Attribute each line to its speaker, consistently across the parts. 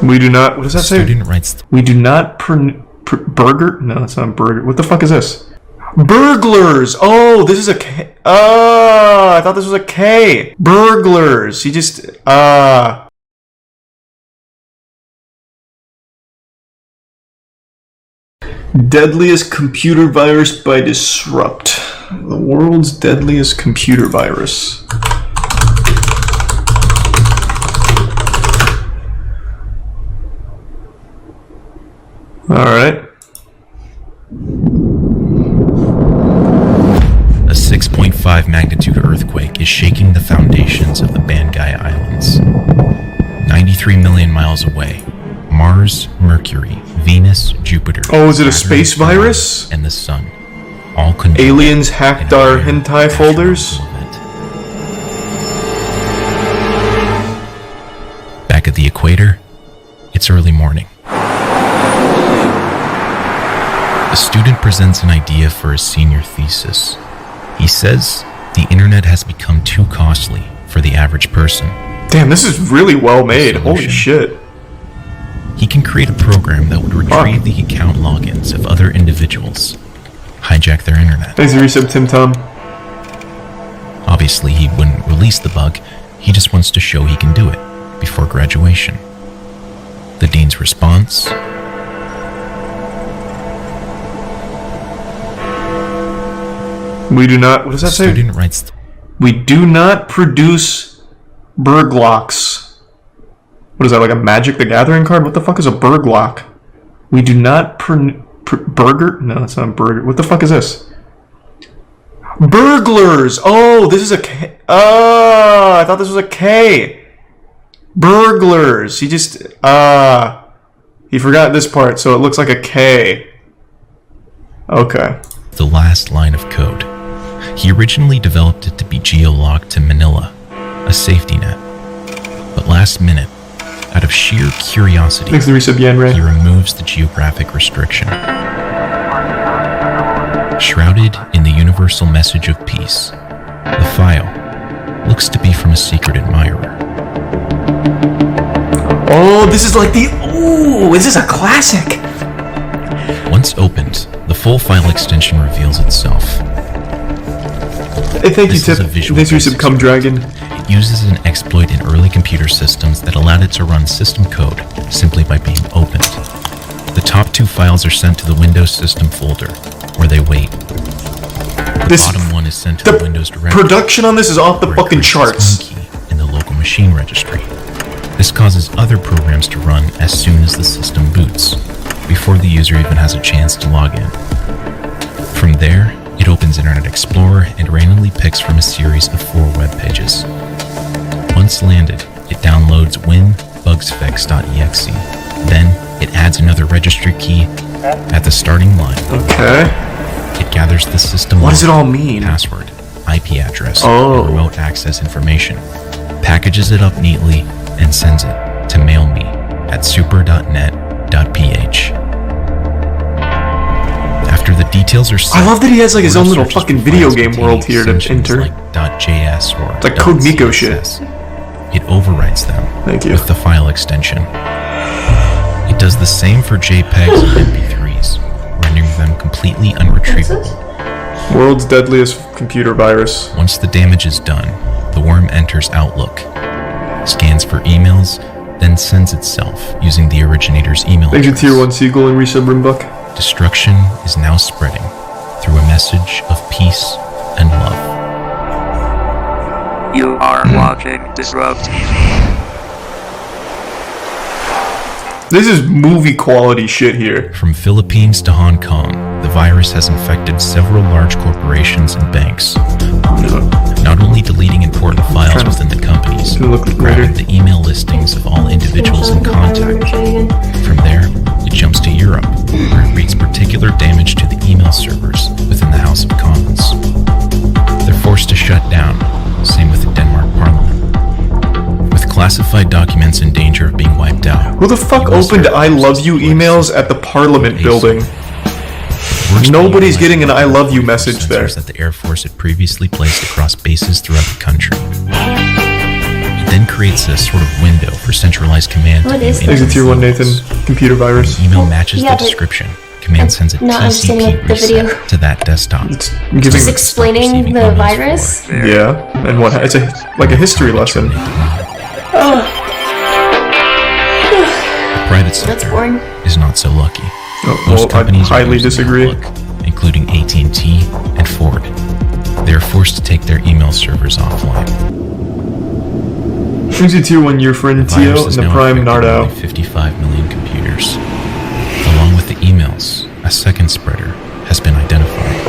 Speaker 1: We do not. What does that say?
Speaker 2: Student writes.
Speaker 1: We do not burger. No, that's not burger. What the fuck is this? Burglars. Oh, this is a K. Oh, I thought this was a K. Burglars. He just. Deadliest computer virus by Disrupt. The world's deadliest computer virus. Alright.
Speaker 2: A 6.5 magnitude earthquake is shaking the foundations of the Bangai Islands. 93 million miles away, Mars, Mercury, Venus, Jupiter.
Speaker 1: Oh, is it a
Speaker 2: Saturn,
Speaker 1: space virus?
Speaker 2: And the Sun. All converged.
Speaker 1: Aliens hacked our hentai folders?
Speaker 2: Back at the equator, it's early morning. A student presents an idea for his senior thesis. He says the internet has become too costly for the average person.
Speaker 1: Damn, this is really well made. Holy shit.
Speaker 2: He can create a program that would retrieve the account logins of other individuals, hijack their internet.
Speaker 1: Thanks for resub, Tim Tom.
Speaker 2: Obviously, he wouldn't release the bug. He just wants to show he can do it before graduation. The dean's response?
Speaker 1: We do not. What does that say?
Speaker 2: Student writes.
Speaker 1: We do not produce burglocks. What is that, like a Magic the Gathering card? What the fuck is a burglock? We do not burger. No, that's not a burger. What the fuck is this? Burglars. Oh, this is a K. Oh, I thought this was a K. Burglars. He just he forgot this part, so it looks like a K. Okay.
Speaker 2: The last line of code. He originally developed it to be geo-locked to Manila, a safety net. But last minute, out of sheer curiosity,
Speaker 1: thanks to resub, Yanray.
Speaker 2: He removes the geographic restriction. Shrouded in the universal message of peace, the file looks to be from a secret admirer.
Speaker 1: Oh, this is like the... Ooh, is this a classic?
Speaker 2: Once opened, the full file extension reveals itself.
Speaker 1: Hey, thank you, Tip. Thanks for resub, Cum Dragon.
Speaker 2: It uses an exploit in early computer systems that allowed it to run system code simply by being opened. The top two files are sent to the Windows system folder, where they wait. The bottom one is sent to the Windows directory.
Speaker 1: Production on this is off the fucking charts.
Speaker 2: Key in the local machine registry. This causes other programs to run as soon as the system boots, before the user even has a chance to log in. From there, it opens Internet Explorer and randomly picks from a series of 4 web pages. Once landed, it downloads winbugsfix.exe. Then, it adds another registry key at the starting line.
Speaker 1: Okay.
Speaker 2: It gathers the system.
Speaker 1: What does it all mean?
Speaker 2: Password, IP address, and remote access information, packages it up neatly, and sends it to mailme at super.net.ph. After the details are set,
Speaker 1: I love that he has like his own little fucking video game world here to enter.
Speaker 2: Like .js or
Speaker 1: it's like Code Miko shit.
Speaker 2: It overwrites them with the file extension. It does the same for JPEGs and MP3s, rendering them completely unretrievable.
Speaker 1: World's deadliest computer virus.
Speaker 2: Once the damage is done, the worm enters Outlook, scans for emails, then sends itself using the originator's email address.
Speaker 1: Thank you, Tier 1 Seagull and resub Rimbuck.
Speaker 2: Destruction is now spreading through a message of peace and love.
Speaker 3: You are watching Disrupt.
Speaker 1: This is movie quality shit here.
Speaker 2: From Philippines to Hong Kong, the virus has infected several large corporations and banks. Not only deleting important files within the companies, but the email listings of all individuals in contact. From there, it jumps to Europe, where it wreaks particular damage to the email servers within the House of Commons. They're forced to shut down, same with the Denmark Parliament. With classified documents in danger of being wiped out.
Speaker 1: Who the fuck opened I love you emails at the Parliament building? Nobody's getting an I love you message there.
Speaker 2: That the Air Force had previously placed across bases throughout the country. It then then creates a sort of window for centralized command.
Speaker 4: What is this?
Speaker 1: Exit tier 1, Nathan. Computer virus.
Speaker 2: The email matches
Speaker 4: Yeah,
Speaker 2: the
Speaker 4: but
Speaker 2: description. Command sends a TCP reset to that desktop.
Speaker 4: Just explaining the virus?
Speaker 1: Yeah, and what? It's like a history lesson.
Speaker 4: Oh.
Speaker 2: The private sector
Speaker 4: boring.
Speaker 2: is not so lucky.
Speaker 1: Oh,
Speaker 2: Most
Speaker 1: well, I
Speaker 2: companies are
Speaker 1: highly
Speaker 2: losing
Speaker 1: disagree.
Speaker 2: outlook, including AT&T and Ford. They are forced to take their email servers offline.
Speaker 1: Exit tier 1, your friend
Speaker 2: The
Speaker 1: Tio
Speaker 2: virus
Speaker 1: and
Speaker 2: has
Speaker 1: the
Speaker 2: now
Speaker 1: Prime
Speaker 2: affected
Speaker 1: Nardo.
Speaker 2: nearly 55 million computers. Along with the emails, a second spreader has been identified.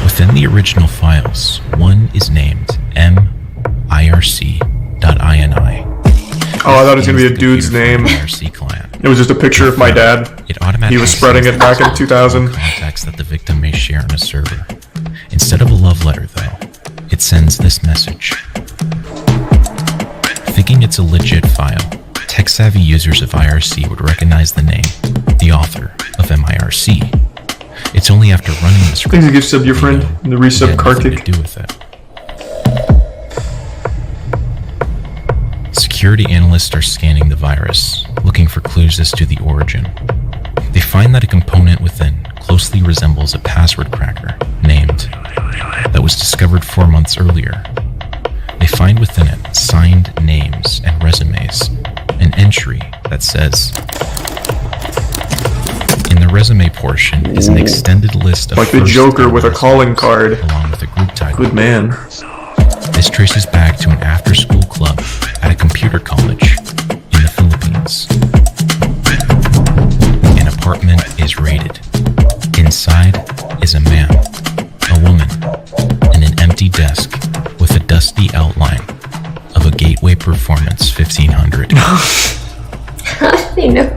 Speaker 2: Within the original files, one is named mirc.ini.
Speaker 1: Oh, I thought it was going to be a dude's name.
Speaker 2: IRC client.
Speaker 1: It was just a picture of my dad.
Speaker 2: It automatically
Speaker 1: He was spreading it back in 2000.
Speaker 2: contacts that the victim may share on a server. Instead of a love letter, though, it sends this message. Thinking it's a legit file, tech-savvy users of IRC would recognize the name, the author of MIRC. It's only after running the script
Speaker 1: Thanks a gift sub, your friend. The resub
Speaker 2: it had nothing
Speaker 1: Kartik.
Speaker 2: to do with it. Security analysts are scanning the virus, looking for clues as to the origin. They find that a component within closely resembles a password cracker named that was discovered 4 months earlier. They find within it signed names and resumes, an entry that says, in the resume portion is an extended list of
Speaker 1: Like the
Speaker 2: first
Speaker 1: Joker
Speaker 2: and
Speaker 1: with a
Speaker 2: last
Speaker 1: calling
Speaker 2: names,
Speaker 1: card.
Speaker 2: along with a group title.
Speaker 1: Good man.
Speaker 2: This traces back to an after-school club at a computer college in the Philippines. An apartment is raided. Inside is a man, a woman, and an empty desk with a dusty outline of a Gateway Performance 1500.
Speaker 4: You know.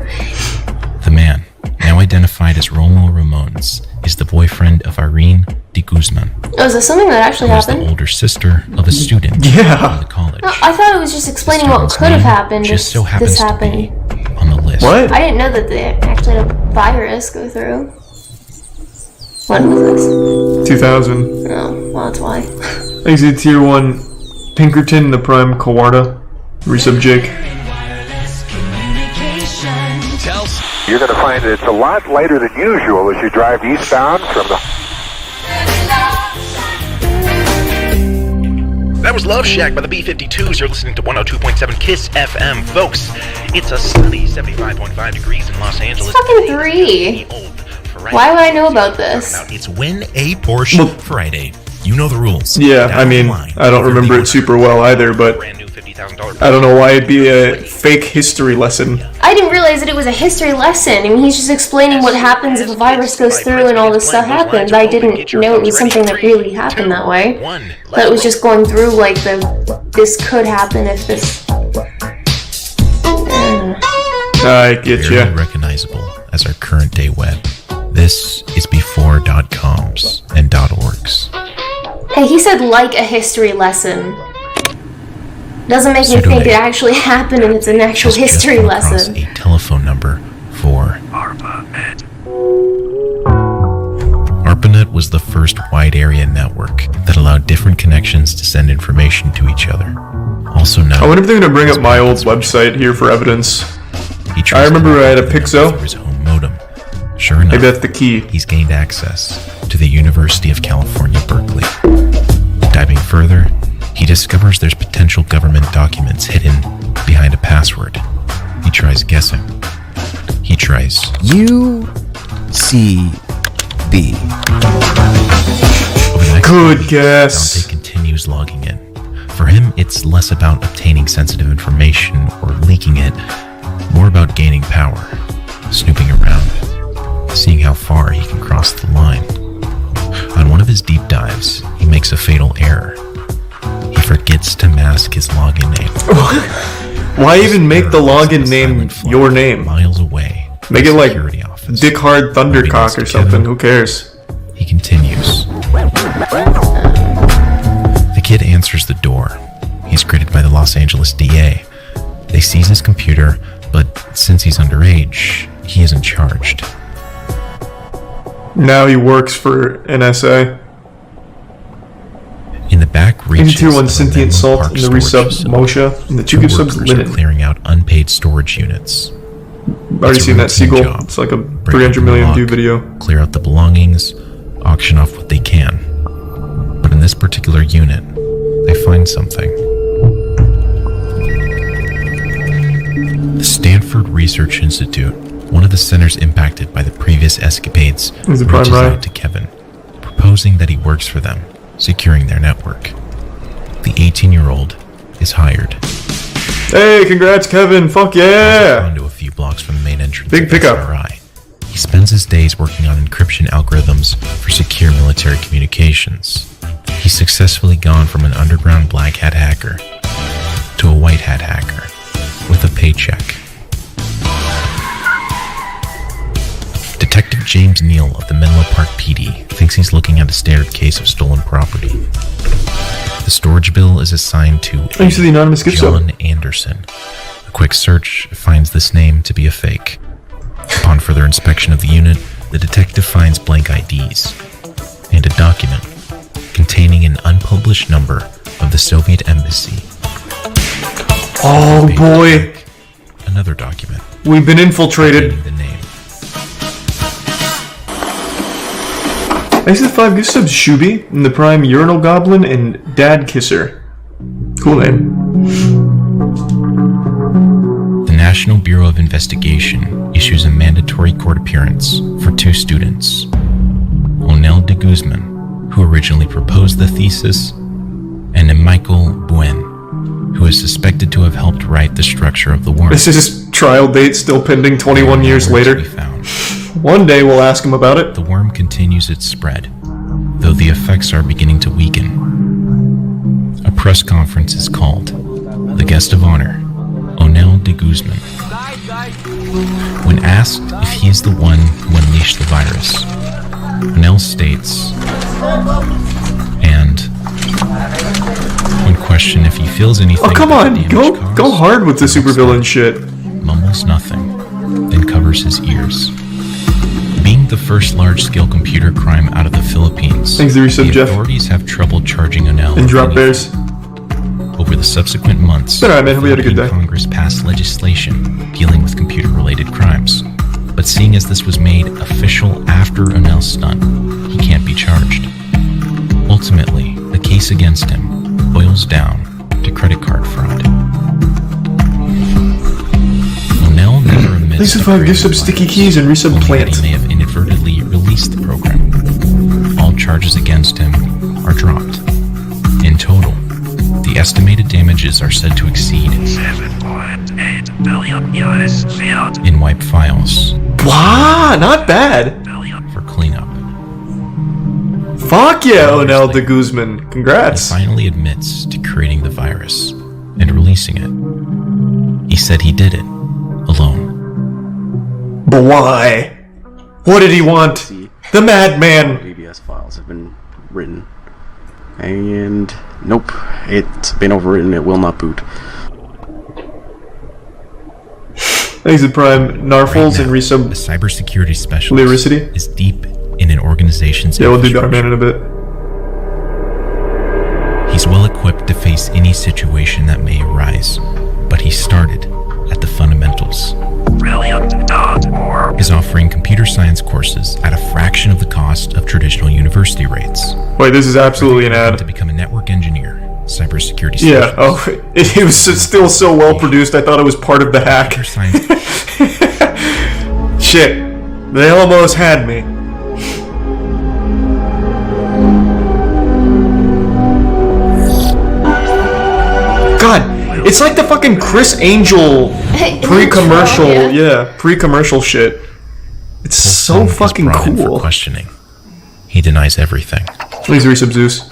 Speaker 2: The man, now identified as Romo Ramones, is the boyfriend of Irene de Guzman,
Speaker 4: Oh, is this something that actually
Speaker 2: who is the
Speaker 4: happened?
Speaker 2: older sister of a student
Speaker 1: Yeah.
Speaker 2: in the college.
Speaker 4: No, I thought it was just explaining what
Speaker 2: Student's
Speaker 4: could have
Speaker 2: name
Speaker 4: happened
Speaker 2: just
Speaker 4: if
Speaker 2: so happens
Speaker 4: this
Speaker 2: to
Speaker 4: happened.
Speaker 2: be on the list.
Speaker 1: What?
Speaker 4: I didn't know that they actually had a virus go through. When was this?
Speaker 1: 2000.
Speaker 4: Oh, well, that's why.
Speaker 1: Exit tier 1, Pinkerton, the Prime Kawarda. Resub Jake.
Speaker 5: You're going to find that it's a lot lighter than usual as you drive eastbound from the...
Speaker 6: That was Love Shack by the B-52s. You're listening to 102.7 KISS FM. Folks, it's a sunny 75.5 degrees in Los Angeles.
Speaker 4: Fucking 3. Why would I know about this?
Speaker 6: It's Win a Porsche Friday. You know the rules.
Speaker 1: Yeah,
Speaker 6: Down
Speaker 1: I
Speaker 6: the
Speaker 1: mean,
Speaker 6: line,
Speaker 1: I don't remember it super well either, but
Speaker 6: Brand new $50,000.
Speaker 1: I don't know why it'd be a fake history lesson.
Speaker 4: I didn't realize that it was a history lesson. I mean, he's just explaining what happens if a virus goes through and all this stuff happens. I didn't know it was something that really happened that way. That it was just going through like this could happen if this.
Speaker 1: I get
Speaker 2: Very
Speaker 1: ya.
Speaker 2: recognizable as our current day web. This is before .coms and .orgs.
Speaker 4: Hey, he said like a history lesson. Doesn't make me
Speaker 2: So do
Speaker 4: think
Speaker 2: they.
Speaker 4: it actually happened and it's an actual
Speaker 2: Has just
Speaker 4: history
Speaker 2: come across
Speaker 4: lesson.
Speaker 2: a telephone number for ARPANET was the first wide area network that allowed different connections to send information to each other. Also known.
Speaker 1: I wonder if they're gonna bring up my old website here for evidence.
Speaker 2: I
Speaker 1: remember I had a Pixo.
Speaker 2: For his home modem. Sure enough,
Speaker 1: Maybe that's the key.
Speaker 2: he's gained access to the University of California, Berkeley. Diving further, he discovers there's potential government documents hidden behind a password. He tries guessing. He tries
Speaker 7: UCB.
Speaker 2: over the next
Speaker 1: Good
Speaker 2: week,
Speaker 1: guess.
Speaker 2: Dante continues logging in. For him, it's less about obtaining sensitive information or leaking it, more about gaining power, snooping around, seeing how far he can cross the line. On one of his deep dives, he makes a fatal error. He forgets to mask his login name.
Speaker 1: Why even make the login name your name?
Speaker 2: Miles away.
Speaker 1: Make
Speaker 2: from
Speaker 1: it
Speaker 2: the
Speaker 1: like
Speaker 2: security office.
Speaker 1: Dick Hard Thundercock or something. Who cares?
Speaker 2: He continues. The kid answers the door. He's greeted by the Los Angeles DA. They seize his computer, but since he's underage, he isn't charged.
Speaker 1: Now he works for NSA.
Speaker 2: In the back breaches
Speaker 1: Tier 1
Speaker 2: of a
Speaker 1: sentient
Speaker 2: Menlo
Speaker 1: salt
Speaker 2: Park
Speaker 1: and the resub
Speaker 2: storage
Speaker 1: Moshe and the 2
Speaker 2: facility.
Speaker 1: gift subs
Speaker 2: Workers are
Speaker 1: linen.
Speaker 2: clearing out unpaid storage units.
Speaker 1: Already
Speaker 2: It's a
Speaker 1: seen that
Speaker 2: routine
Speaker 1: seagull.
Speaker 2: job.
Speaker 1: It's like a
Speaker 2: Break
Speaker 1: 300
Speaker 2: open the
Speaker 1: million
Speaker 2: lock,
Speaker 1: view video.
Speaker 2: clear out the belongings, auction off what they can. But in this particular unit, they find something. The Stanford Research Institute, one of the centers impacted by the previous escapades,
Speaker 1: He's a prime
Speaker 2: reaches
Speaker 1: riot.
Speaker 2: out to Kevin, proposing that he works for them, securing their network. The 18-year-old is hired.
Speaker 1: Hey, congrats, Kevin. Fuck yeah.
Speaker 2: Onto a few blocks from the main entrance
Speaker 1: Big
Speaker 2: of
Speaker 1: pickup.
Speaker 2: SRI. He spends his days working on encryption algorithms for secure military communications. He's successfully gone from an underground black hat hacker to a white hat hacker with a paycheck. Detective James Neal of the Menlo Park PD thinks he's looking at a standard case of stolen property. The storage bill is assigned to
Speaker 1: Thanks to the anonymous gift sub.
Speaker 2: John Anderson. A quick search finds this name to be a fake. Upon further inspection of the unit, the detective finds blank IDs and a document containing an unpublished number of the Soviet embassy.
Speaker 1: Oh boy.
Speaker 2: Another document
Speaker 1: We've been infiltrated.
Speaker 2: containing the name.
Speaker 1: Thanks to the 5 gift subs, Shubi, and the Prime Urinal Goblin, and Dad Kisser. Cool name.
Speaker 2: The National Bureau of Investigation issues a mandatory court appearance for 2 students. Onel de Guzman, who originally proposed the thesis, and Michael Buen, who is suspected to have helped write the structure of the worm.
Speaker 1: This is his trial date still pending 21 years
Speaker 2: Nowhere to
Speaker 1: later.
Speaker 2: be found.
Speaker 1: One day we'll ask him about it.
Speaker 2: The worm continues its spread, though the effects are beginning to weaken. A press conference is called. The guest of honor, Onel de Guzman. When asked if he is the one who unleashed the virus, Onel states, and when questioned if he feels anything
Speaker 1: Oh, come
Speaker 2: about
Speaker 1: on.
Speaker 2: the damage
Speaker 1: Go
Speaker 2: caused,
Speaker 1: hard with the supervillain shit.
Speaker 2: mumbles nothing, then covers his ears. Being the first large-scale computer crime out of the Philippines,
Speaker 1: Thanks to the resub,
Speaker 2: the
Speaker 1: Jeff.
Speaker 2: authorities have trouble charging Onel.
Speaker 1: And drop
Speaker 2: with
Speaker 1: bears.
Speaker 2: anything. Over the subsequent months,
Speaker 1: It's alright, man. Hope you had a good
Speaker 2: Philippine
Speaker 1: day.
Speaker 2: Congress passed legislation dealing with computer-related crimes. But seeing as this was made official after Onel's stunt, he can't be charged. Ultimately, the case against him boils down to credit card fraud. Onel never admits
Speaker 1: Thanks to
Speaker 2: to
Speaker 1: 5 gift
Speaker 2: creating
Speaker 1: subs,
Speaker 2: the
Speaker 1: sticky
Speaker 2: virus,
Speaker 1: keys, and resub
Speaker 2: only that
Speaker 1: plant.
Speaker 2: he may have inadvertently released the program. All charges against him are dropped. In total, the estimated damages are said to exceed
Speaker 3: 7.8 billion US fiat
Speaker 2: in wipe files
Speaker 1: Wow, not bad.
Speaker 2: for cleanup.
Speaker 1: Fuck yeah, Onel de Guzman.
Speaker 2: He
Speaker 1: Congrats.
Speaker 2: finally admits to creating the virus and releasing it. He said he did it alone.
Speaker 1: But why? What did he want? The madman.
Speaker 7: ABS files have been written. And nope, it's been overwritten. It will not boot.
Speaker 1: Thanks to Prime Narfles and
Speaker 2: A
Speaker 1: resub
Speaker 2: cybersecurity specialist
Speaker 1: Lyricity.
Speaker 2: is deep in an organization's
Speaker 1: Yeah, we'll do
Speaker 2: infrastructure.
Speaker 1: Dark Man in a bit.
Speaker 2: He's well equipped to face any situation that may arise, but he started at the fundamentals.
Speaker 3: Brilliant.org.
Speaker 2: Is offering computer science courses at a fraction of the cost of traditional university rates.
Speaker 1: Wait, this is absolutely an
Speaker 2: To
Speaker 1: ad.
Speaker 2: become a network engineer, cybersecurity
Speaker 1: Yeah,
Speaker 2: specialist.
Speaker 1: oh, it was still so well produced, I thought it was part of the hack.
Speaker 2: Computer science
Speaker 1: Shit. They almost had me. God, it's like the fucking Chris Angel pre-commercial, yeah, pre-commercial shit. It's so
Speaker 2: Holmes is
Speaker 1: fucking
Speaker 2: brought in for
Speaker 1: cool.
Speaker 2: questioning. He denies everything.
Speaker 1: Please resub Zeus.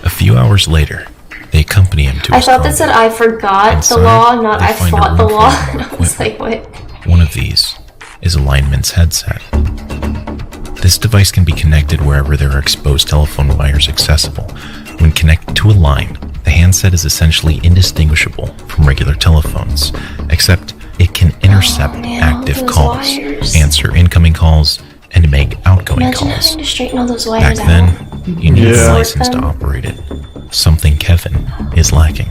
Speaker 2: A few hours later, they accompany him to
Speaker 4: I
Speaker 2: his
Speaker 4: thought that said I forgot the
Speaker 2: Inside,
Speaker 4: law, not
Speaker 2: they
Speaker 4: I
Speaker 2: find a
Speaker 4: fought the
Speaker 2: room full
Speaker 4: law.
Speaker 2: of more
Speaker 4: I was like, what?
Speaker 2: One of these is a lineman's headset. This device can be connected wherever there are exposed telephone wires accessible. When connected to a line, the handset is essentially indistinguishable from regular telephones, except it can intercept
Speaker 4: man,
Speaker 2: active
Speaker 4: those
Speaker 2: calls,
Speaker 4: wires.
Speaker 2: answer incoming calls, and make outgoing
Speaker 4: Imagine
Speaker 2: calls.
Speaker 4: having to straighten all those
Speaker 2: Back
Speaker 4: wires out.
Speaker 2: then, you needed
Speaker 1: Yeah.
Speaker 2: a license to operate it, something Kevin is lacking.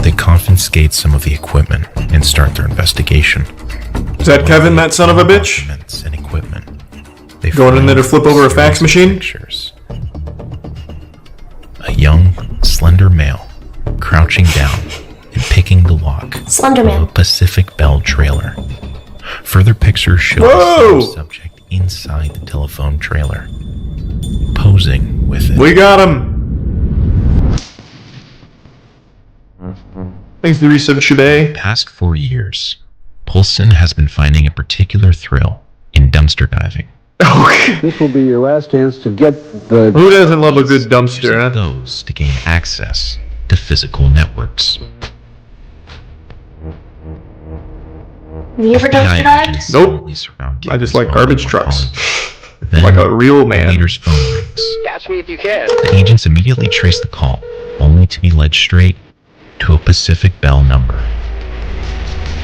Speaker 2: They confiscate some of the equipment and start their investigation.
Speaker 1: Is that Kevin, that son of a bitch?
Speaker 2: Documents and equipment. They
Speaker 1: Going in there to flip over a fax machine?
Speaker 2: Pictures. A young, slender male crouching down and picking the lock
Speaker 4: Slender
Speaker 2: of
Speaker 4: man.
Speaker 2: a Pacific Bell trailer. Further pictures show
Speaker 1: Whoa!
Speaker 2: the same subject inside the telephone trailer, posing with it.
Speaker 1: We got him! Thanks to the resub Shabay.
Speaker 2: Past 4 years, Poulsen has been finding a particular thrill in dumpster diving.
Speaker 1: Okay.
Speaker 8: This will be your last chance to get the...
Speaker 1: Who doesn't love a good dumpster,
Speaker 2: Using
Speaker 1: huh?
Speaker 2: those to gain access to physical networks.
Speaker 4: Have you ever dumpster dived?
Speaker 2: agents
Speaker 1: Nope.
Speaker 2: silently surround
Speaker 1: I just
Speaker 2: Kevin's
Speaker 1: like
Speaker 2: phone
Speaker 1: garbage
Speaker 2: while
Speaker 1: trucks.
Speaker 2: calling. Then,
Speaker 1: Like a real
Speaker 2: the
Speaker 1: man.
Speaker 2: leader's phone rings.
Speaker 8: Catch me if you can.
Speaker 2: The agents immediately trace the call, only to be led straight to a Pacific Bell number.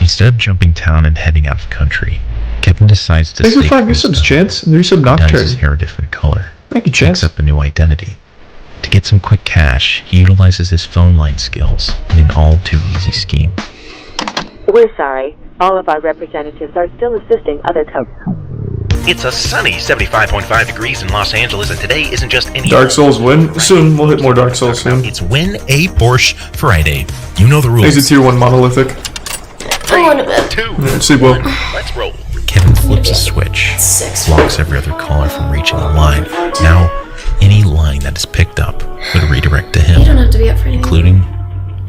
Speaker 2: Instead of jumping town and heading out of the country, Kevin decides to
Speaker 1: Thanks for
Speaker 2: stay
Speaker 1: 5
Speaker 2: close
Speaker 1: resubs,
Speaker 2: to
Speaker 1: Chance. And resub
Speaker 2: dyes his
Speaker 1: Nocturne.
Speaker 2: hair a different color.
Speaker 1: Thank you,
Speaker 2: Picks
Speaker 1: Chance.
Speaker 2: up a new identity. To get some quick cash, he utilizes his phone line skills in an all-too-easy scheme.
Speaker 9: We're sorry. All of our representatives are still assisting other customers.
Speaker 6: It's a sunny 75.5 degrees in Los Angeles, and today isn't just any
Speaker 1: Dark Souls win. Soon, we'll hit more Dark Souls soon.
Speaker 6: It's Win a Porsche Friday. You know the rules.
Speaker 1: Thanks to tier 1 monolithic.
Speaker 4: I want a bit.
Speaker 6: 2,
Speaker 1: Sleep well.
Speaker 6: 1, let's roll.
Speaker 2: Kevin flips a switch,
Speaker 4: 6.
Speaker 2: blocks every other caller from reaching the line. Now, any line that is picked up would redirect to
Speaker 4: You don't
Speaker 2: him,
Speaker 4: have to be up for anything.
Speaker 2: including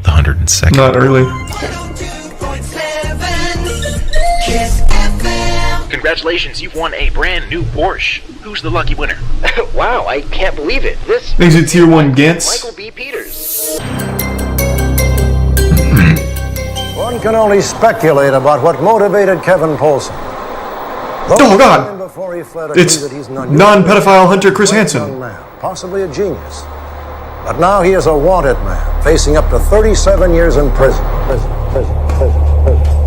Speaker 2: the 102nd.
Speaker 1: Not early.
Speaker 6: Congratulations, you've won a brand new Porsche. Who's the lucky winner?
Speaker 8: Wow, I can't believe it. This
Speaker 1: Thanks to tier 1 Gantz.
Speaker 8: Michael B. Peters.
Speaker 10: One can only speculate about what motivated Kevin Poulsen.
Speaker 1: Oh, God.
Speaker 10: Before he fled,
Speaker 1: It's
Speaker 10: agreed that he's an
Speaker 1: non-pedophile hunter Chris
Speaker 10: young
Speaker 1: Hansen.
Speaker 10: man, possibly a genius. But now he is a wanted man, facing up to 37 years in prison.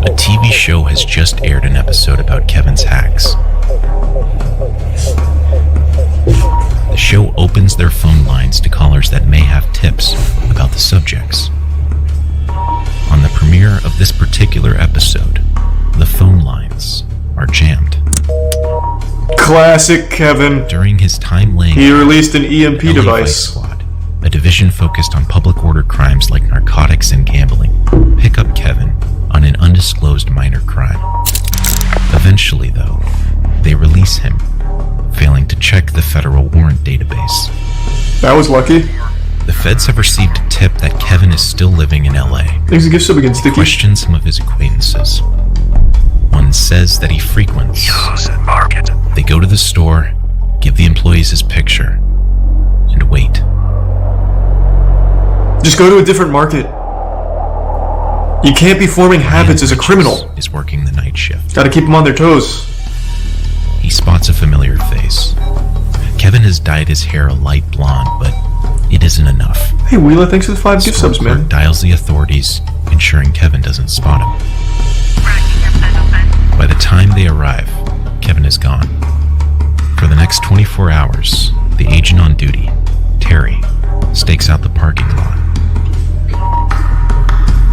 Speaker 2: A TV show has just aired an episode about Kevin's hacks. The show opens their phone lines to callers that may have tips about the subjects. On the premiere of this particular episode, the phone lines are jammed.
Speaker 1: Classic Kevin.
Speaker 2: During his time laying
Speaker 1: He released an EMP
Speaker 2: LA Vice
Speaker 1: device.
Speaker 2: Squad, a division focused on public order crimes like narcotics and gambling, pick up Kevin on an undisclosed minor crime. Eventually, though, they release him, failing to check the federal warrant database.
Speaker 1: That was lucky.
Speaker 2: The feds have received a tip that Kevin is still living in LA.
Speaker 1: Thanks to gift sub again, Sticky.
Speaker 2: Question some of his acquaintances. One says that he frequents.
Speaker 3: Use and market.
Speaker 2: They go to the store, give the employees his picture, and wait.
Speaker 1: Just go to a different market. You can't be forming habits as a criminal.
Speaker 2: Is working the night shift.
Speaker 1: Gotta keep them on their toes.
Speaker 2: He spots a familiar face. Kevin has dyed his hair a light blonde, but it isn't enough.
Speaker 1: Hey, Wheeler, thanks for the 5 gift subs, man.
Speaker 2: Dials the authorities, ensuring Kevin doesn't spot him. By the time they arrive, Kevin is gone. For the next 24 hours, the agent on duty, Terry, stakes out the parking lot.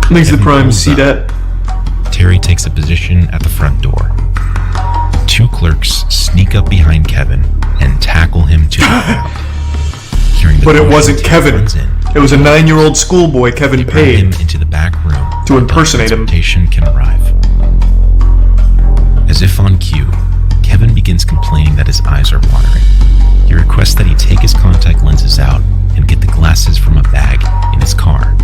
Speaker 1: Thanks to the
Speaker 2: Kevin
Speaker 1: Prime,
Speaker 2: pulls
Speaker 1: see
Speaker 2: up.
Speaker 1: that?
Speaker 2: Terry takes a position at the front door. 2 clerks sneak up behind Kevin and tackle him to the ground. Hearing the
Speaker 1: But it
Speaker 2: commotion,
Speaker 1: wasn't
Speaker 2: Terry
Speaker 1: Kevin.
Speaker 2: runs in.
Speaker 1: It was a 9-year-old schoolboy Kevin
Speaker 2: They bring him
Speaker 1: paid.
Speaker 2: into the back room
Speaker 1: To impersonate him.
Speaker 2: Transportation can arrive. As if on cue, Kevin begins complaining that his eyes are watering. He requests that he take his contact lenses out and get the glasses from a bag in his car.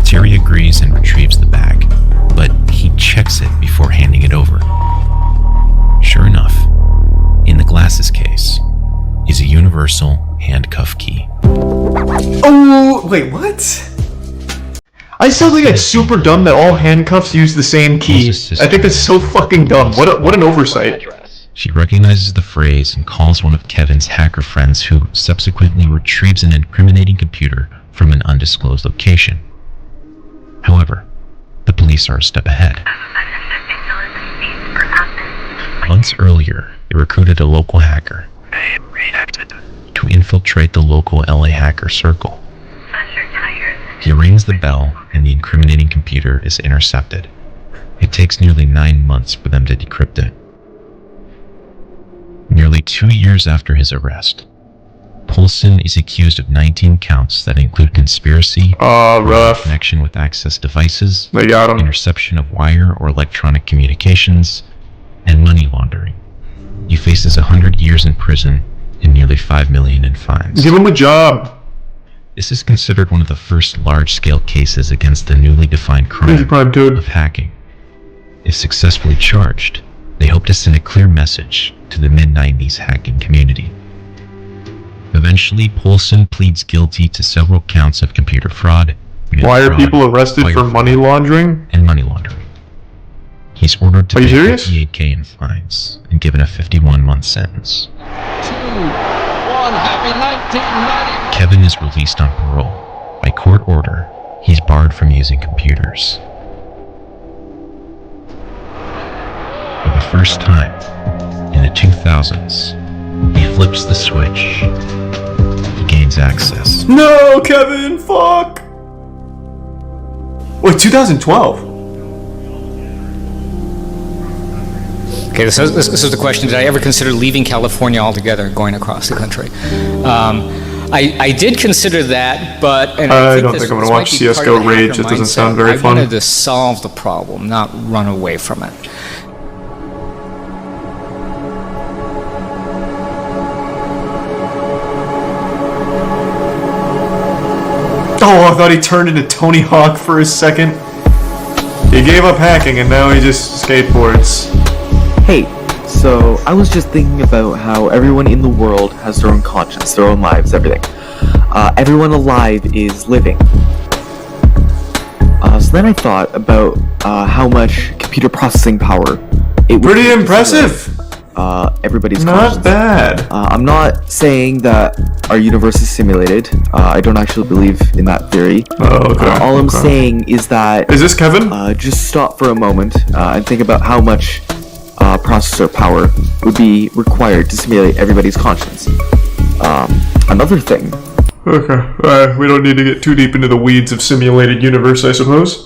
Speaker 2: Terry agrees and retrieves the bag, but he checks it before handing it over. Sure enough, in the glasses case is a universal handcuff key.
Speaker 1: Oh, wait, what? I still think it's super dumb that all handcuffs use the same key. I think that's so fucking dumb. What an oversight.
Speaker 2: She recognizes the phrase and calls one of Kevin's hacker friends, who subsequently retrieves an incriminating computer from an undisclosed location. However, the police are a step ahead. Months earlier, they recruited a local hacker to infiltrate the local LA hacker circle. He rings the bell, and the incriminating computer is intercepted. It takes nearly 9 months for them to decrypt it. Nearly 2 years after his arrest, Poulsen is accused of 19 counts that include conspiracy, connection with access devices,
Speaker 1: They got him.
Speaker 2: interception of wire or electronic communications, and money laundering. He faces 100 years in prison and nearly $5 million in fines.
Speaker 1: Give him a job.
Speaker 2: This is considered one of the first large-scale cases against the newly defined crime of hacking. If successfully charged, they hope to send a clear message to the mid-90s hacking community. Eventually, Poulsen pleads guilty to several counts of computer fraud.
Speaker 1: Why are people arrested for money laundering?
Speaker 2: And money laundering. He's ordered to
Speaker 1: pay
Speaker 2: $58K in fines and given a 51-month sentence.
Speaker 11: 2, 1, happy 1990.
Speaker 2: Kevin is released on parole. By court order, he's barred from using computers. For the first time, in the 2000s, he flips the switch. He gains access.
Speaker 1: No, Kevin, fuck! Wait, 2012?
Speaker 12: Okay, this is the question. Did I ever consider leaving California altogether and going across the country? I did consider that, but... And
Speaker 1: I don't think I'm going to watch CSGO Rage. It doesn't sound very fun.
Speaker 12: I wanted to solve the problem, not run away from it.
Speaker 1: Oh, I thought he turned into Tony Hawk for a second. He gave up hacking and now he just skateboards.
Speaker 13: Hey, so I was just thinking about how everyone in the world has their own conscience, their own lives, everything. Everyone alive is living. So then I thought about how much computer processing power it would
Speaker 1: Pretty impressive!
Speaker 13: Everybody's
Speaker 1: not
Speaker 13: conscience.
Speaker 1: Bad.
Speaker 13: I'm not saying that our universe is simulated. I don't actually believe in that theory.
Speaker 1: Oh, okay.
Speaker 13: All I'm saying is that...
Speaker 1: Is this Kevin?
Speaker 13: Just stop for a moment and think about how much processor power would be required to simulate everybody's conscience. Another thing.
Speaker 1: Okay, we don't need to get too deep into the weeds of simulated universe, I suppose.